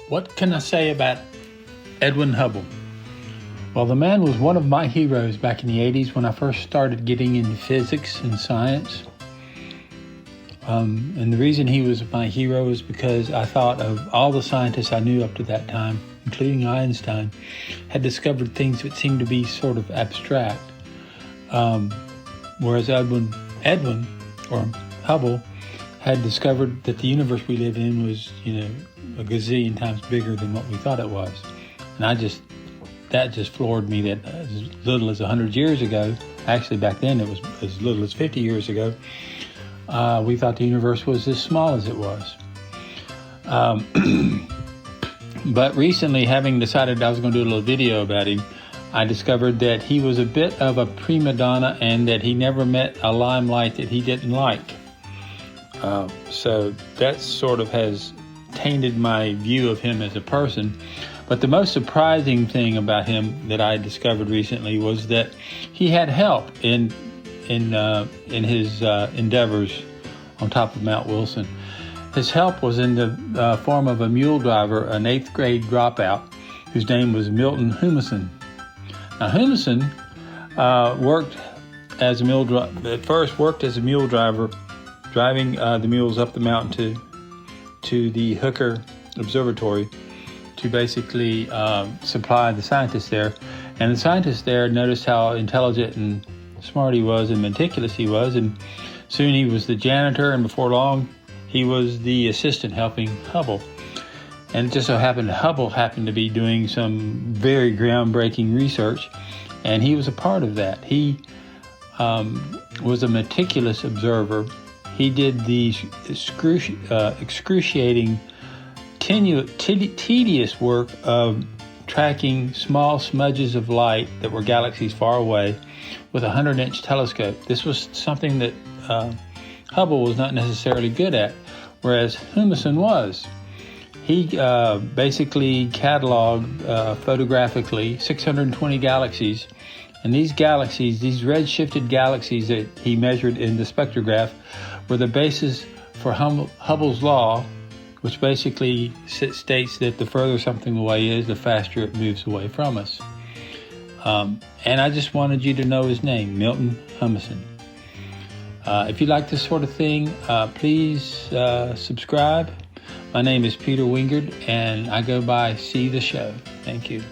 What can I say about Edwin Hubble? Well, the man was one of my heroes back in the 80s when I first started getting into physics and science. And the reason he was my hero is because I thought of all the scientists I knew up to that time, including Einstein, had discovered things that seemed to be sort of abstract. Whereas Edwin or Hubble had discovered that the universe we live in was, a gazillion times bigger than what we thought it was. And that just floored me that as little as 100 years ago, actually back then it was as little as 50 years ago, we thought the universe was as small as it was. But recently, having decided I was going to do a little video about him, I discovered that he was a bit of a prima donna and that he never met a limelight that he didn't like. So that sort of has tainted my view of him as a person. But the most surprising thing about him that I discovered recently was that he had help in his endeavors on top of Mount Wilson. His help was in the form of a mule driver, an 8th grade dropout, whose name was Milton Humason. Now, Humason worked as a mule driver, driving the mules up the mountain to the Hooker Observatory to basically supply the scientists there. And the scientists there noticed how intelligent and smart he was and meticulous he was, and soon he was the janitor, and before long he was the assistant helping Hubble. And it just so happened Hubble happened to be doing some very groundbreaking research, and he was a part of that. He was a meticulous observer. He did the excruciating, tedious work of tracking small smudges of light that were galaxies far away with a 100-inch telescope. This was something that Hubble was not necessarily good at, whereas Humason was. He basically cataloged photographically 620 galaxies, and these galaxies, these redshifted galaxies that he measured in the spectrograph, were the basis for Hubble's law, which basically states that the further something away is, the faster it moves away from us. And I just wanted you to know his name, Milton Humason. If you like this sort of thing, please subscribe. My name is Peter Wingard, and I go by See the Show. Thank you.